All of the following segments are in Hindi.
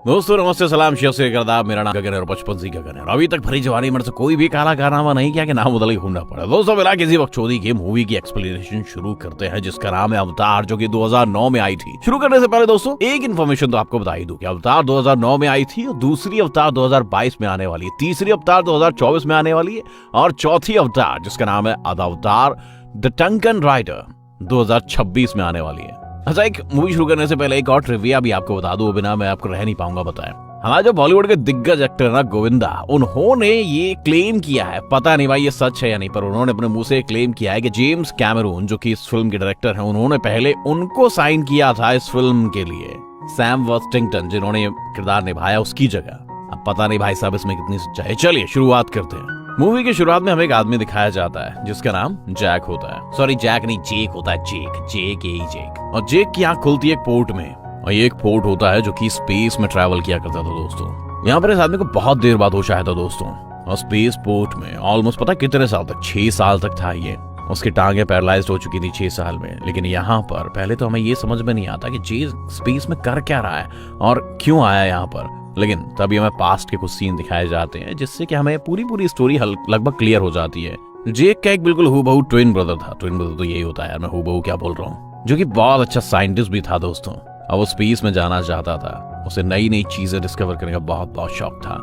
दोस्तों नमस्ते, सलाम, शेयर से करदा। मेरा नाम गगन है और बचपन से गगन है। अभी तक भरी जवानी में से कोई भी काला कारनामा नहीं किया कि नाम बदल के घूमना पड़ा। दोस्तों बिना किसी बकचोदी के मूवी की एक्सप्लेनेशन शुरू करते हैं, जिसका नाम है अवतार, जो कि 2009 में आई थी। शुरू करने से पहले दोस्तों एक इन्फॉर्मेशन तो आपको बता ही दूं कि अवतार 2009 में आई थी और दूसरी अवतार 2022 में आने वाली है, तीसरी अवतार 2024 में आने वाली है और चौथी अवतार जिसका नाम है अवतार द टंकन राइडर 2026 में आने वाली है। अच्छा, एक मूवी शुरू करने से पहले एक और ट्रिविया भी आपको बता दूं, बिना मैं आपको रह नहीं पाऊंगा बताएं। हमारे जो बॉलीवुड के दिग्गज एक्टर है ना गोविंदा, उन्होंने ये क्लेम किया है, पता नहीं भाई ये सच है या नहीं, पर उन्होंने अपने मुंह से क्लेम किया है कि जेम्स कैमरून जो कि इस फिल्म के डायरेक्टर हैं, उन्होंने पहले उनको साइन किया था इस फिल्म के लिए, सैम वर्थिंगटन जिन्होंने किरदार निभाया उसकी जगह। अब पता नहीं भाई साहब इसमें कितनी सच्चाई है। चलिए शुरुआत करते हैं। मूवी की शुरुआत में हमें एक आदमी दिखाया जाता है जिसका नाम जैक होता है। सॉरी जैक नहीं, जेक होता है। जेक। और जेक की आंख खुलती है एक पोर्ट में, और ये एक पोर्ट होता है जो कि स्पेस में ट्रैवल किया करता था दोस्तों। यहाँ पर इस आदमी को बहुत देर बाद होश आया था दोस्तों, और स्पेस पोर्ट में ऑलमोस्ट पता कितने साल तक, 6 साल तक था ये। उसकी टांगे पैरालाइज्ड हो चुकी थी 6 साल में। लेकिन यहाँ पर पहले तो हमें ये समझ में नहीं आता कि जेक स्पेस में कर क्या रहा है और क्यों आया यहाँ पर। लेकिन तभी हमें पास्ट के कुछ सीन दिखाए जाते हैं जिससे कि हमें पूरी स्टोरी लगभग क्लियर हो जाती है। जेक का एक बिल्कुल हूबहू ट्विन ब्रदर था। ट्विन ब्रदर तो यही होता है यार, मैं हूबहू क्या बोल रहा हूँ, जो कि बहुत अच्छा साइंटिस्ट भी था दोस्तों। और वो स्पेस में जाना चाहता था, उसे नई नई चीजें डिस्कवर करने का बहुत शौक था।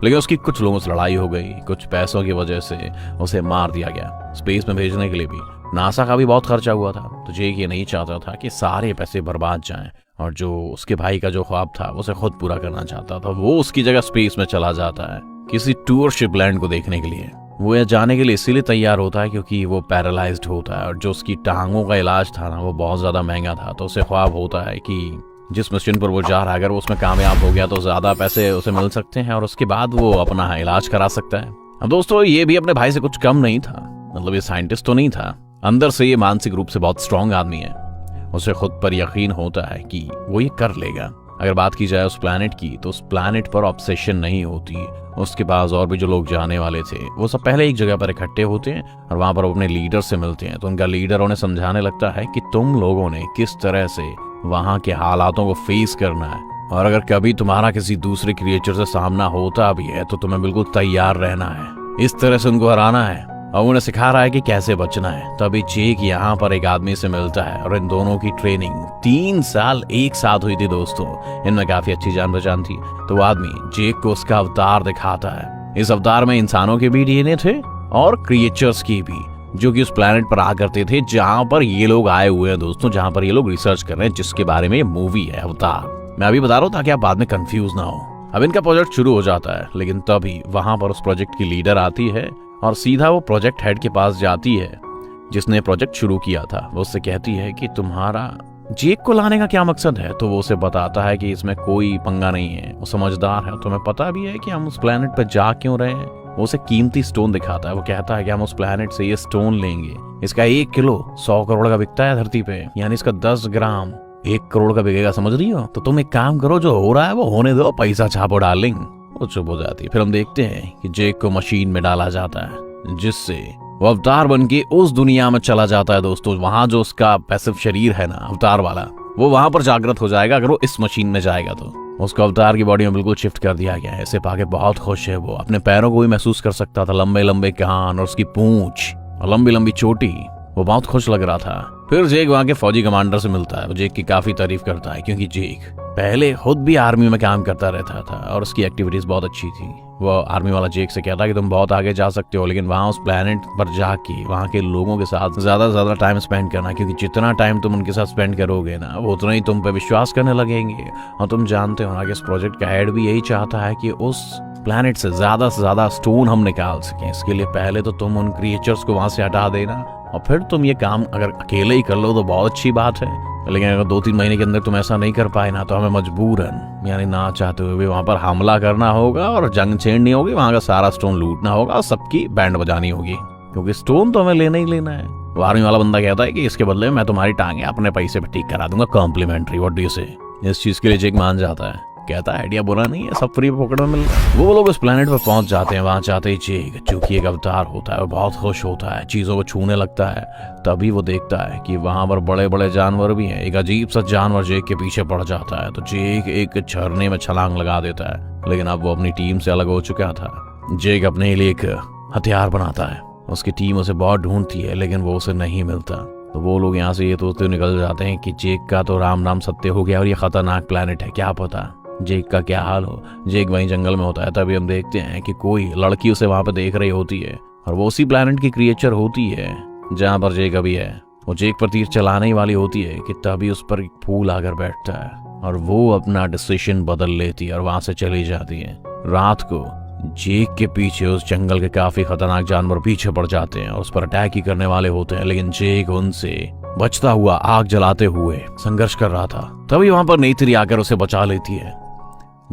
लेकिन उसकी कुछ लोगों से लड़ाई हो गई, कुछ पैसों की वजह से उसे मार दिया गया। स्पेस में भेजने के लिए भी नासा का भी बहुत खर्चा हुआ था। तो जेक ये नहीं चाहता था कि सारे पैसे बर्बाद जाएं, और जो उसके भाई का जो ख्वाब था उसे खुद पूरा करना चाहता था। वो उसकी जगह स्पेस में चला जाता है किसी टूर शिपलैंड को देखने के लिए। वो यह जाने के लिए इसीलिए तैयार होता है क्योंकि वो पैरालाइज्ड होता है, और जो उसकी टांगों का इलाज था ना वो बहुत ज्यादा महंगा था। तो उसे ख्वाब होता है कि जिस मिशन पर वो जा रहा है अगर वो उसमें कामयाब हो गया तो ज्यादा पैसे उसे मिल सकते हैं और उसके बाद वो अपना इलाज करा सकता है। अब दोस्तों ये भी अपने भाई से कुछ कम नहीं था। मतलब ये साइंटिस्ट तो नहीं था, अंदर से ये मानसिक रूप से बहुत स्ट्रांग आदमी है। उसे खुद पर यकीन होता है कि वो ये कर लेगा। अगर बात की जाए उस प्लैनेट की, तो उस प्लैनेट पर ऑब्सेशन नहीं होती। उसके पास और भी जो लोग जाने वाले थे वो सब पहले एक जगह पर इकट्ठे होते हैं और वहां पर अपने लीडर से मिलते हैं। तो उनका लीडर उन्हें समझाने लगता है कि तुम लोगों ने किस तरह से वहां के हालातों को फेस करना है, और अगर कभी तुम्हारा किसी दूसरे क्रिएचर से सामना होता भी है तो तुम्हें बिल्कुल तैयार रहना है। इस तरह से उनको हराना है, और उन्हें सिखा रहा है कि कैसे बचना है। तभी जेक यहाँ पर एक आदमी से मिलता है और इन दोनों की ट्रेनिंग 3 साल एक साथ हुई थी दोस्तों। इनमें काफी अच्छी जान पहचान थी। तो वो आदमी जेक को उसका अवतार दिखाता है। इस अवतार में इंसानों के भी डीएनए थे और क्रिएचर्स की भी, जो कि उस प्लैनेट पर आ करते थे जहां पर ये लोग आए हुए हैं दोस्तों, जहां पर ये लोग रिसर्च कर रहे हैं, जिसके बारे में ये मूवी है अवतार। मैं अभी बता रहा हूँ ताकि आप बाद में कंफ्यूज ना हो। अब इनका प्रोजेक्ट शुरू हो जाता है, लेकिन तभी वहां पर उस प्रोजेक्ट की लीडर आती है और सीधा वो प्रोजेक्ट हेड के पास जाती है जिसने प्रोजेक्ट शुरू किया था। वो उससे कहती है कि तुम्हारा जेक को लाने का क्या मकसद है। तो वो उसे बताता है कि इसमें कोई पंगा नहीं है, वो समझदार है, तुम्हें पता भी है कि हम उस प्लैनेट पर जा क्यों रहे हैं। वो उसे कीमती स्टोन दिखाता है। वो कहता है कि हम उस प्लैनेट से ये स्टोन लेंगे, इसका 1 किलो 100 करोड़ का बिकता है धरती पे, यानी इसका 10 ग्राम 1 करोड़ का बिकेगा, समझ रही हो। तो तुम एक काम करो, जो हो रहा है वो होने दो, पैसा छापो डार्लिंग। वो चुप हो जाती है। फिर हम देखते हैं कि जेक को मशीन में डाला जाता है, जिससे वो अवतार बन के उस दुनिया में चला जाता है दोस्तों। वहां जो उसका पैसिव शरीर है ना अवतार वाला, वो वहां पर जागृत हो जाएगा अगर वो इस मशीन में जाएगा। तो उसको अवतार की बॉडी में बिल्कुल शिफ्ट कर दिया गया है। इसे पाके बहुत खुश है वो। अपने पैरों को भी महसूस कर सकता था, लंबे लंबे कान और उसकी पूंछ और लंबी लंबी चोटी। वो बहुत खुश लग रहा था। फिर जेक वहां के फौजी कमांडर से मिलता है। वो जेक की काफी तारीफ करता है क्योंकि जेक पहले खुद भी आर्मी में काम करता रहता था और उसकी एक्टिविटीज बहुत अच्छी थी। वो आर्मी वाला जेक से कहता है कि तुम बहुत आगे जा सकते हो, लेकिन वहां उस प्लैनेट पर जाके वहां के लोगों के साथ ज्यादा से ज्यादा टाइम स्पेंड करना, क्योंकि जितना टाइम तुम उनके साथ स्पेंड करोगे ना वो उतना ही तुम पे विश्वास करने लगेंगे। और तुम जानते हो ना कि इस प्रोजेक्ट का हेड भी यही चाहता है कि उस प्लैनेट से ज्यादा स्टोन हम निकाल सकें। इसके लिए पहले तो तुम उन क्रिएचर्स को वहां से हटा देना, और फिर तुम ये काम अगर अकेले ही कर लो तो बहुत अच्छी बात है। लेकिन अगर 2-3 महीने के अंदर तुम ऐसा नहीं कर पाए ना, तो हमें मजबूरन यानी ना चाहते हुए भी वहां पर हमला करना होगा और जंग छेड़नी होगी, वहां का सारा स्टोन लूटना होगा और सबकी बैंड बजानी होगी, क्योंकि स्टोन तो हमें लेना ही लेना है। वो आर्मी वाला बंदा कहता है कि इसके बदले में मैं तुम्हारी टांगे अपने पैसे पे ठीक करा दूंगा, कॉम्प्लीमेंट्री। व्हाट डू यू से। इस चीज के लिए जेक मान जाता है कहता है आइडिया बुरा नहीं है, सब फ्री पकड़ में मिल रहा है। वो लोग उस प्लेनेट पर पहुंच जाते हैं। वहां जाते ही जेक, जो कि एक अवतार होता है, वो बहुत खुश होता है, चीजों को छूने लगता है। तभी वो देखता है कि वहां पर बड़े बड़े जानवर भी हैं। एक अजीब सा जानवर जेक के पीछे पड़ जाता है, तो जेक एक झरने में छलांग लगा देता है। लेकिन अब वो अपनी टीम से अलग हो चुका था। जेक अपने लिए एक हथियार बनाता है। उसकी टीम उसे बहुत ढूंढती है, लेकिन वो उसे नहीं मिलता। तो वो लोग यहाँ से ये सोचते निकल जाते हैं कि जेक का तो राम नाम सत्य हो गया और ये खतरनाक प्लेनेट है, क्या पता जेक का क्या हाल हो। जेक वहीं जंगल में होता है। तभी हम देखते हैं कि कोई लड़की उसे वहां पर देख रही होती है, और वो उसी प्लेनेट की क्रिएचर होती है जहां पर जेक अभी है। वो जेक पर तीर चलाने ही वाली होती है कि तभी उस पर एक फूल आकर बैठता है, और वो अपना डिसीजन बदल लेती है और वहां से चली जाती है। रात को जेक के पीछे उस जंगल के काफी खतरनाक जानवर पीछे पड़ जाते हैं और उस पर अटैक ही करने वाले होते हैं, लेकिन जेक उनसे बचता हुआ आग जलाते हुए संघर्ष कर रहा था। तभी वहां पर नेत्री आकर उसे बचा लेती है।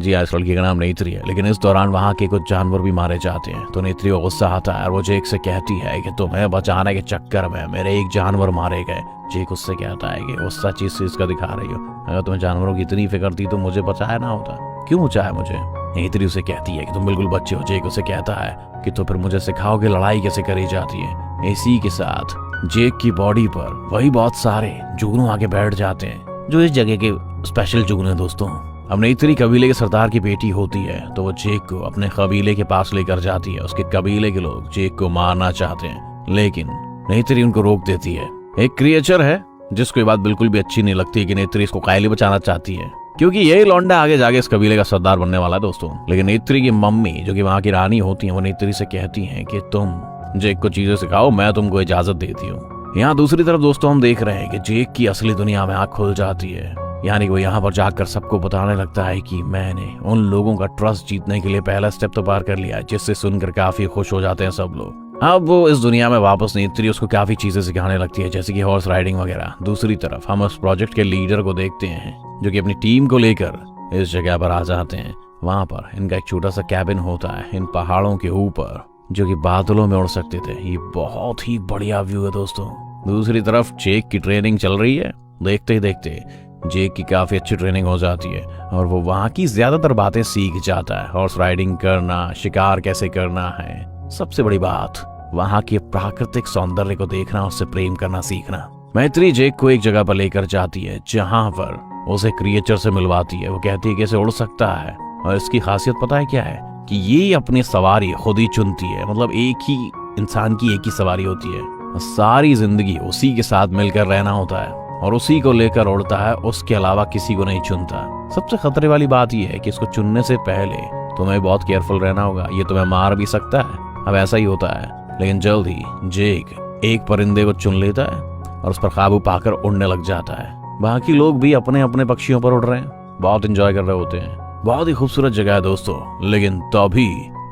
जी हाँ, इस लड़की का नाम नेत्री है। लेकिन इस दौरान वहां के कुछ जानवर भी मारे जाते हैं, तो नेत्री को गुस्सा आता है और वो जेक से कहती है कि तुम्हें बचाने के चक्कर में मेरे एक जानवर मारे गए। जेक उससे कहता है कि गुस्सा चीज इसका दिखा रही हो, अगर तुम्हें जानवरों की इतनी फिक्र थी तो मुझे बचाया ना होता, क्यों बचाया मुझे। नेत्री उसे कहती है कि तुम बिल्कुल बच्चे हो। जेक उसे कहता है कि तो फिर मुझे सिखाओगे लड़ाई कैसे करी जाती है। इसी के साथ जेक की बॉडी पर वही बहुत सारे जुगनू आके बैठ जाते हैं, जो इस जगह के स्पेशल जुगनू हैं दोस्तों। अब नेत्री कबीले के सरदार की बेटी होती है, तो वो जेक को अपने कबीले के पास लेकर जाती है। उसके कबीले के लोग जेक को मारना चाहते हैं, लेकिन नेत्री उनको रोक देती है। एक क्रिएचर है जिसको ये बात बिल्कुल भी अच्छी नहीं लगती कि नेत्री इसको कायली बचाना चाहती है, क्योंकि यही लौंडा आगे जाके इस कबीले का सरदार बनने वाला है दोस्तों। लेकिन नेत्री की मम्मी, जो कि वहां की रानी होती है, वो नेत्री से कहती हैं कि तुम जेक को चीजें सिखाओ, मैं तुमको इजाजत देती हूँ। यहाँ दूसरी तरफ दोस्तों हम देख रहे हैं कि जेक की असली दुनिया में आंख खुल जाती है। यानी वो यहाँ पर जाकर सबको बताने लगता है कि मैंने उन लोगों का ट्रस्ट जीतने के लिए पहला स्टेप तो पार कर लिया, जिससे सुनकर काफी खुश हो जाते हैं सब लोग। अब वो इस दुनिया में वापस नेत्री उसको काफी चीजें सिखाने लगती है, जैसे कि हॉर्स राइडिंग वगैरह। दूसरी तरफ हम उस प्रोजेक्ट के लीडर को देखते हैं, जो कि अपनी टीम को लेकर इस जगह पर आ जाते हैं। वहां पर इनका एक छोटा सा कैबिन होता है इन पहाड़ों के ऊपर, जो कि बादलों में उड़ सकते थे। ये बहुत ही बढ़िया व्यू है दोस्तों। दूसरी तरफ जेक की ट्रेनिंग चल रही है। देखते ही देखते जेक की काफी अच्छी ट्रेनिंग हो जाती है और वो वहां की ज्यादातर बातें सीख जाता है। हॉर्स राइडिंग करना, शिकार कैसे करना है, सबसे बड़ी बात वहां के प्राकृतिक सौंदर्य को देखना, उससे प्रेम करना सीखना। मैत्री जेक को एक जगह पर लेकर जाती है, जहां पर उसे क्रिएचर से मिलवाती है। वो कहती है कि इसे उड़ सकता है, और इसकी खासियत पता है क्या है, कि ये अपनी सवारी खुद ही चुनती है। मतलब एक ही इंसान की एक ही सवारी होती है, सारी जिंदगी उसी के साथ मिलकर रहना होता है और उसी को लेकर उड़ता है, उसके अलावा किसी को नहीं चुनता। सबसे खतरे वाली बात यह है कि इसको चुनने से पहले तुम्हें बहुत केयरफुल रहना होगा, ये तुम्हें मार भी सकता है। अब ऐसा ही होता है, लेकिन जल्द ही जेक एक परिंदे को चुन लेता है और उस पर काबू पाकर उड़ने लग जाता है। बाकी लोग भी अपने अपने पक्षियों पर उड़ रहे हैं, बहुत एंजॉय कर रहे होते हैं। बहुत ही खूबसूरत जगह है दोस्तों। लेकिन तभी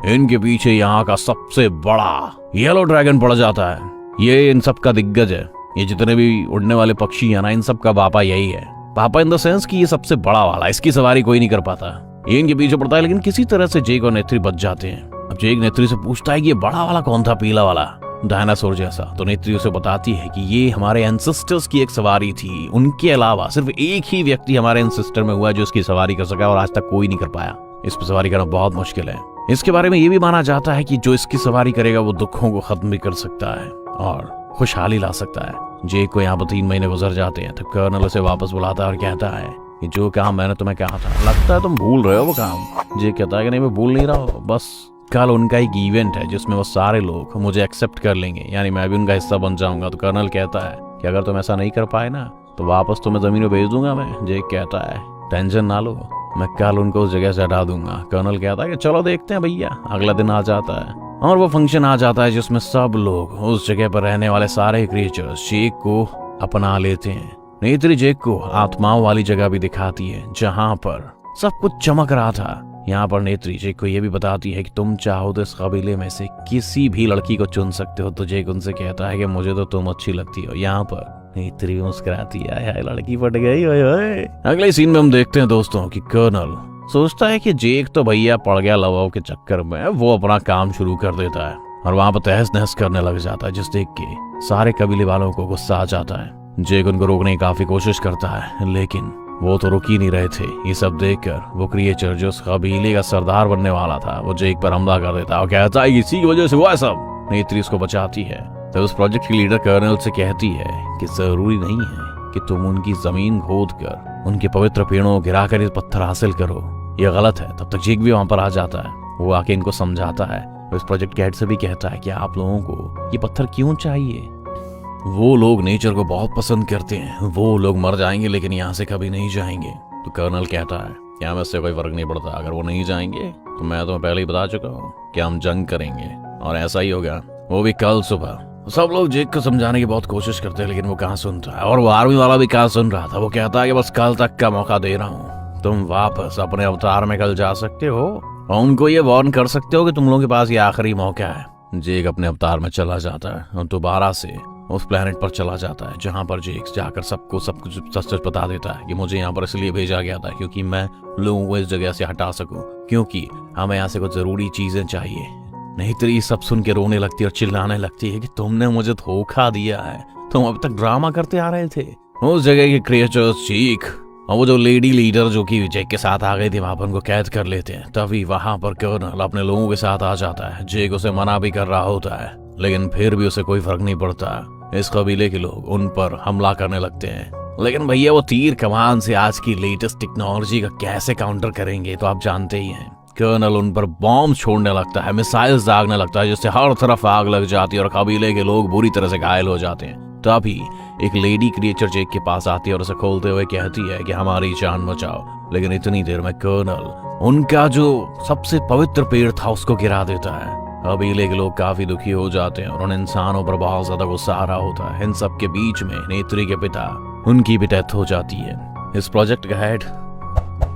इनके पीछे यहाँ का सबसे बड़ा येलो ड्रैगन पड़ जाता है। ये इन सब का दिग्गज है। ये जितने भी उड़ने वाले पक्षी है ना, इन सब का पापा यही है। पापा इन द सेंस कि ये सबसे बड़ा वाला, इसकी सवारी कोई नहीं कर पाता। ये इनके पीछे पड़ता है, लेकिन किसी तरह से जेक और नेत्री बच जाते हैं। अब जेक नेत्री से पूछता है कि ये बड़ा वाला कौन था, पीला वाला डायनासोर जैसा। तो नेत्री उसे बताती है कि ये हमारे एंसेस्टर्स की एक सवारी थी। उनके अलावा सिर्फ एक ही व्यक्ति हमारे एंसेस्टर में हुआ जो इसकी सवारी कर सका, और आज तक कोई नहीं कर पाया। इस पर सवारी करना बहुत मुश्किल है। इसके बारे में ये भी माना जाता है कि जो इसकी सवारी करेगा वो दुखों को खत्म भी कर सकता है और खुशहाली ला सकता है। जेक को यहाँ पर 3 महीने गुजर जाते हैं, तब कर्नल उसे वापस बुलाता है और कहता है कि जो काम मैंने तुम्हें कहा था, लगता है तुम भूल रहे हो वो काम। जेक कहता है कि नहीं, मैं भूल नहीं रहा हूँ, बस कल उनका एक इवेंट है जिसमें वो सारे लोग मुझे एक्सेप्ट कर लेंगे, यानी मैं भी उनका हिस्सा बन जाऊंगा। तो कर्नल कहता है कि अगर तुम ऐसा नहीं कर पाए ना, तो वापस तुम्हें जमीन में भेज दूंगा मैं। जेक कहता है टेंशन ना लो, मैं कल उनको उस जगह से हटा दूंगा। कर्नल कहता है कि चलो देखते हैं भैया। अगला दिन आ जाता है और वो फंक्शन आ जाता है जिसमें सब लोग, उस जगह पर रहने वाले सारे क्रिएचर्स जेक को अपना लेते हैं। नेत्री जेक को आत्माओं वाली जगह भी दिखाती है जहां पर सब कुछ चमक रहा था। यहाँ पर नेत्री जेक को यह भी बताती है कि तुम चाहो तो इस कबीले में से किसी भी लड़की को चुन सकते हो। तो जेक उनसे कहता है कि मुझे तो तुम अच्छी लगती हो। यहाँ पर नेत्री मुस्कुराती है, लड़की पट गई। ओए ओए। अगले सीन में हम देखते हैं दोस्तों कि कर्नल सोचता है कि जेक तो भैया पड़ गया लवाओं के चक्कर में, वो अपना काम शुरू कर देता है और वहां पर तहस नहस करने लग जाता है, जिस देख के सारे कबीले वालों को गुस्सा आ जाता है। जेक उनको रोकने की काफी कोशिश करता है, लेकिन वो तो रुक ही नहीं रहे थे। ये सब देखकर वो क्रिएचर जो उस कबीले का सरदार बनने वाला था वो जेक पर हमला कर देता और कहता है इसी की वजह से हुआ सब। नेत्री उसको बचाती है तो उस प्रोजेक्ट की लीडर कर्नल से कहती है कि जरूरी नहीं है कि तुम उनकी जमीन खोद कर उनके पवित्र पेड़ों को गिरा कर ये पत्थर हासिल करो, ये गलत है। तब तक जेक भी वहां पर आ जाता है। वो आके इनको समझाता है। उस प्रोजेक्ट के हेड से भी कहता है कि आप लोगों को ये पत्थर क्यों चाहिए। वो लोग नेचर को बहुत पसंद करते हैं, वो लोग मर जाएंगे लेकिन यहाँ से कभी नहीं जाएंगे। तो कर्नल कहता है कि हमें इससे कोई फर्क नहीं पड़ता, अगर वो नहीं जाएंगे तो मैं तुम्हें पहले ही बता चुका हूँ कि हम जंग करेंगे और ऐसा ही होगा, वो भी कल सुबह। सब लोग जेक को समझाने की बहुत कोशिश करते हैं लेकिन वो कहाँ सुनता है। और वो आर्मी वाला भी कहाँ सुन रहा था। वो कहता है कि बस कल तक का मौका दे रहा हूँ, तुम वापस अपने अवतार में कल जा सकते हो और उनको ये वार्न कर सकते हो कि तुम लोगों के पास ये आखिरी मौका है। जेक अपने अवतार में चला जाता है और दोबारा से उस प्लेनेट पर चला जाता है जहां पर जेक जाकर सबको सब कुछ सच सच बता देता है कि मुझे यहाँ पर इसलिए भेजा गया था क्योंकि मैं लोगों को इस जगह से हटा सकूं, क्योंकि हमें यहाँ से कुछ जरूरी चीजें चाहिए। नहीं तो ये सब सुन के रोने लगती है और चिल्लाने लगती है कि तुमने मुझे धोखा दिया है, तुम अब तक ड्रामा करते आ रहे थे। उस जगह के क्रिएचर्स जेक और वो जो लेडी लीडर जो कि जेक के साथ आ गई थी वहां पर उनको कैद कर लेते हैं। तभी वहां पर कर्नल अपने लोगों के साथ आ जाता है। जेक उसे मना भी कर रहा होता है लेकिन फिर भी उसे कोई फर्क नहीं पड़ता। इस कबीले के लोग उन पर हमला करने लगते हैं। लेकिन भैया वो तीर कमान से आज की लेटेस्ट टेक्नोलॉजी का कैसे काउंटर करेंगे तो आप जानते ही हैं। कर्नल उन पर बॉम्ब छोड़ने लगता है, मिसाइल्स दागने लगता है जिससे हर तरफ आग लग जाती है और कबीले के लोग बुरी तरह से घायल हो जाते हैं। तभी एक लेडी क्रिएचर जेक के पास आती है और उसे खोलते हुए कहती है कि हमारी जान बचाओ। लेकिन इतनी देर में कर्नल उनका जो सबसे पवित्र पेड़ था उसको गिरा देता है। कबीले के लोग काफी दुखी हो जाते हैं और उन इंसानों पर बहुत ज्यादा गुस्सा आ रहा होता है। इन सब के बीच में नेत्री के पिता, उनकी भी डेथ हो जाती है। इस प्रोजेक्ट का हेड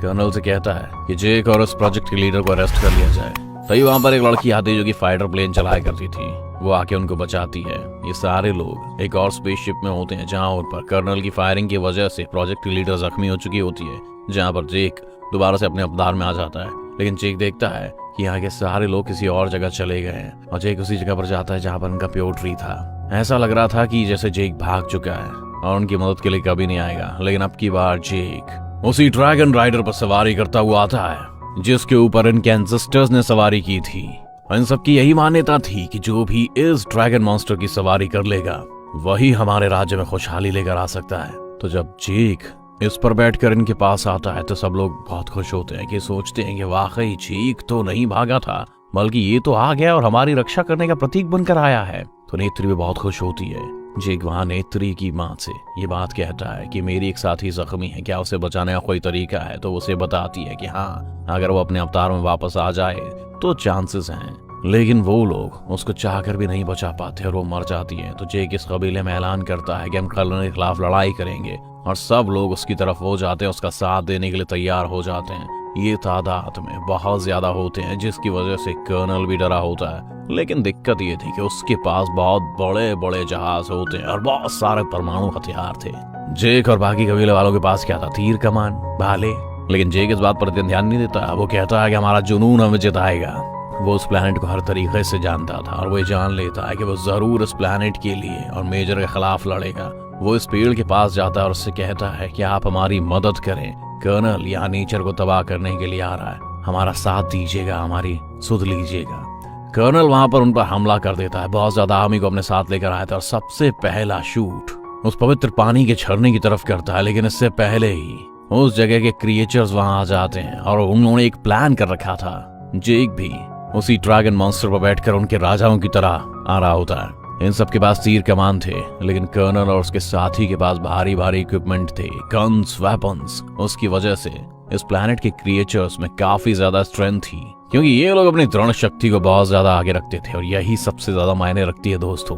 कर्नल से कहता है कि जेक और उस प्रोजेक्ट के लीडर को अरेस्ट कर लिया जाए। तभी वहां पर एक लड़की आती है जो कि फाइटर प्लेन चलाया करती थी। वो आके उनको बचाती है। ये सारे लोग एक और स्पेसशिप में होते हैं जहां उन पर कर्नल की फायरिंग की वजह से प्रोजेक्ट की लीडर जख्मी हो चुकी होती है, जहां पर जेक दोबारा से अपने अवतार में आ जाता है। लेकिन जेक देखता है कि यहाँ के सारे लोग किसी और जगह चले गए हैं और जेक उसी जगह पर जाता है जहाँ पर उनका प्योर ट्री था। ऐसा लग रहा था कि जैसे जेक भाग चुका है और उनकी मदद के लिए कभी नहीं आएगा। लेकिन अब की बार जेक उसी ड्रैगन राइडर पर सवारी करता हुआ आता है जिसके ऊपर इनके एंसेस्टर्स ने सवारी की थी। इन सबकी यही मान्यता थी कि जो भी इस ड्रैगन मॉन्स्टर की सवारी कर लेगा वही हमारे राज्य में खुशहाली लेकर आ सकता है। तो जब जेक इस पर बैठकर इनके पास आता है तो सब लोग बहुत खुश होते हैं कि सोचते हैं कि वाकई जेक तो नहीं भागा था बल्कि ये तो आ गया और हमारी रक्षा करने का प्रतीक बनकर आया है। तो नेत्री भी बहुत खुश होती है। जेक वहां नेत्री की माँ से ये बात कहता है कि मेरी एक साथी जख्मी है, क्या उसे बचाने का कोई तरीका है। तो उसे बताती है कि हाँ, अगर वो अपने अवतार में वापस आ जाए तो चांसेस हैं, लेकिन वो लोग उसको चाहकर भी नहीं बचा पाते और वो मर जाती है। तो जेक इस कबीले में ऐलान करता है कि हम कर्नल के खिलाफ लड़ाई करेंगे और सब लोग उसकी तरफ हो जाते हैं, उसका साथ देने के लिए तैयार हो जाते हैं। ये तादाद में बहुत ज्यादा होते हैं जिसकी वजह से कर्नल भी डरा होता है। लेकिन दिक्कत ये थी कि उसके पास बहुत बड़े बड़े जहाज होते हैं और बहुत सारे परमाणु हथियार थे। जेक और बाकी कबीले वालों के पास क्या था? तीर कमान, भाले। लेकिन जेक इस बात पर ध्यान नहीं देता। वो कहता है कि हमारा जुनून हमें जिताएगा। वो उस प्लेनेट को हर तरीके से जानता था और वो जान लेता है कि वो जरूर इस प्लेनेट के लिए और मेजर के खिलाफ लड़ेगा। वो इस पेड़ के पास जाता है और उससे कहता है कि आप हमारी मदद करें, कर्नल यहाँ नेचर को तबाह करने के लिए आ रहा है, हमारा साथ दीजिएगा, हमारी सुध लीजिएगा। कर्नल वहां पर उन पर हमला कर देता है। बहुत ज्यादा आर्मी को अपने साथ लेकर आया था और सबसे पहला शूट उस पवित्र पानी के झरने की तरफ करता है। लेकिन इससे पहले ही उस जगह के क्रिएचर्स वहां आ जाते हैं और उन्होंने एक प्लान कर रखा था। जेक भी उसी ड्रैगन मॉन्स्टर पर बैठकर उनके राजाओं की तरह आ रहा होता है। इन सब के पास तीर कमान थे, लेकिन कर्नल और उसके साथी के पास भारी भारी इक्विपमेंट थे, गन्स, वेपन्स। उसकी वजह से इस प्लेनेट के क्रिएचर्स में काफी ज्यादा स्ट्रेंथ थी, क्योंकि ये लोग अपनी दृढ़ शक्ति को बहुत ज्यादा आगे रखते थे और यही सबसे ज्यादा मायने रखती है दोस्तों।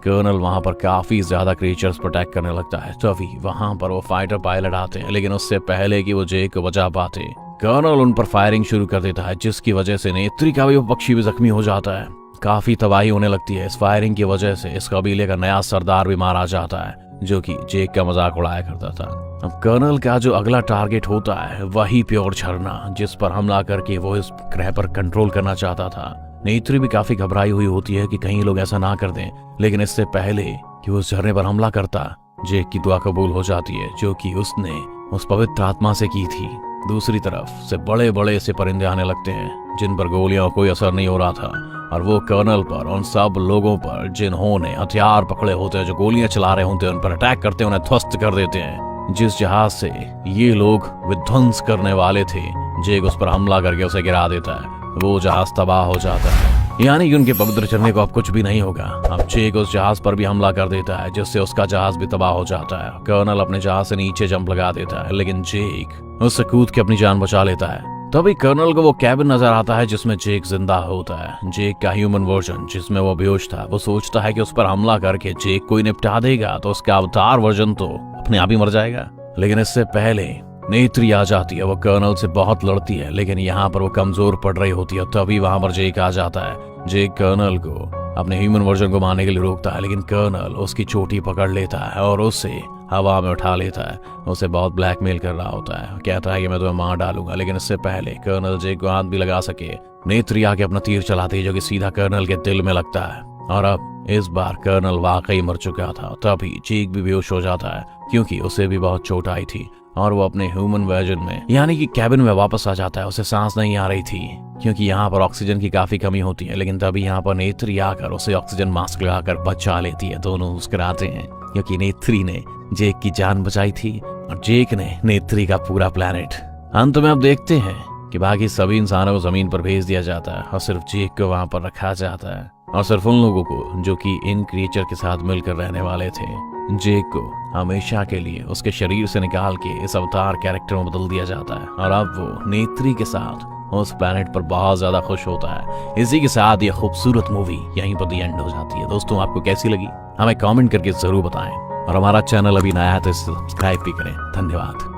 कर्नल वहां पर काफी ज्यादा क्रिएचर्स पर अटैक करने लगता है। तभी वहां पर वो फाइटर पायलट आते हैं, लेकिन उससे पहले कि वो जेक को बचा पाते कर्नल उन पर फायरिंग शुरू कर देता है, जिसकी वजह से नेत्री का भी वो पक्षी भी जख्मी हो जाता है। काफी तबाही होने लगती है। इस फायरिंग की वजह से इस कबीले का नया सरदार भी मारा जाता है, जो कि जेक का मजाक उड़ाया करता था। अब कर्नल का जो अगला टारगेट होता है वही प्योर झरना, जिस पर हमला करके वो इस ग्रह पर कंट्रोल करना चाहता था। नेत्री भी काफी घबराई हुई होती है कि कहीं लोग ऐसा ना कर दें, लेकिन इससे पहले कि वो उस झरने पर हमला करता, जेक की दुआ कबूल हो जाती है, जो कि उसने उस पवित्र आत्मा से की थी। दूसरी तरफ से बड़े बड़े से परिंदे आने लगते हैं जिन पर गोलियों का कोई असर नहीं हो रहा था, और वो कर्नल पर, उन सब लोगों पर जिन्होंने हथियार पकड़े होते हैं, जो गोलियां चला रहे होते हैं, उन पर अटैक करते हैं, उन्हें ध्वस्त कर देते हैं। जिस जहाज से ये लोग विध्वंस करने वाले थे, जेक उस पर हमला करके उसे गिरा देता है। वो जहाज तबाह हो जाता है, यानी कि उनके पवित्र चलने को अब कुछ भी नहीं होगा। अब जेक उस जहाज पर भी हमला कर देता है, जिससे उसका जहाज भी तबाह हो जाता है। कर्नल अपने जहाज से नीचे जंप लगा देता है, लेकिन जेक उससे कूद के अपनी जान बचा लेता है। तभी कर्नल को वो कैबिन नजर आता है जिसमें जेक जिंदा होता है, जेक का ह्यूमन वर्जन जिसमें वो बेहोश था। वो सोचता है कि उस पर हमला करके जेक कोई निपटा देगा तो उसका अवतार वर्जन तो अपने आप ही मर जाएगा। लेकिन इससे पहले नेत्री आ जाती है। वो कर्नल से बहुत लड़ती है, लेकिन यहाँ पर वो कमजोर पड़ रही होती है। तभी वहां पर जेक आ जाता है। जेक कर्नल को अपने ह्यूमन वर्जन को मारने के लिए रोकता है, लेकिन कर्नल उसकी चोटी पकड़ लेता है और उसे हवा में उठा लेता है। उसे बहुत ब्लैकमेल कर रहा होता है, कहता है कि मैं तुम्हें मार डालूंगा। लेकिन इससे पहले कर्नल जेक को हाथ भी लगा सके, नेत्री आके अपना तीर चलाती है जो कि सीधा कर्नल के दिल में लगता है। और अब इस बार कर्नल वाकई मर चुका था। तभी जेक भी बेहोश हो जाता है क्योंकि उसे भी बहुत चोट आई थी, और वो अपने ह्यूमन वर्जन में यानी कि कैबिन में वापस आ जाता है। उसे सांस नहीं आ रही थी क्योंकि यहाँ पर ऑक्सीजन की काफी कमी होती है। लेकिन तभी यहाँ पर नेत्री आकर उसे ऑक्सीजन मास्क लगाकर बचा लेती है। दोनों मुस्कुराते हैं क्योंकि नेत्री ने जेक की जान बचाई थी और जेक ने नेत्री का पूरा प्लेनेट। अंत में अब देखते हैं कि बाकी सभी इंसानों को जमीन पर भेज दिया जाता है और सिर्फ जेक को वहां पर रखा जाता है, और सिर्फ उन लोगों को जो कि इन क्रिएचर के साथ मिलकर रहने वाले थे। जेक को हमेशा के लिए उसके शरीर से निकाल के इस अवतार कैरेक्टर में बदल दिया जाता है, और अब वो नेत्री के साथ उस प्लैनेट पर बहुत ज्यादा खुश होता है। इसी के साथ ये खूबसूरत मूवी यहीं पर दी एंड हो जाती है। दोस्तों, आपको कैसी लगी हमें कमेंट करके जरूर बताएं, और हमारा चैनल अभी नया है तो सब्सक्राइब भी करें। धन्यवाद।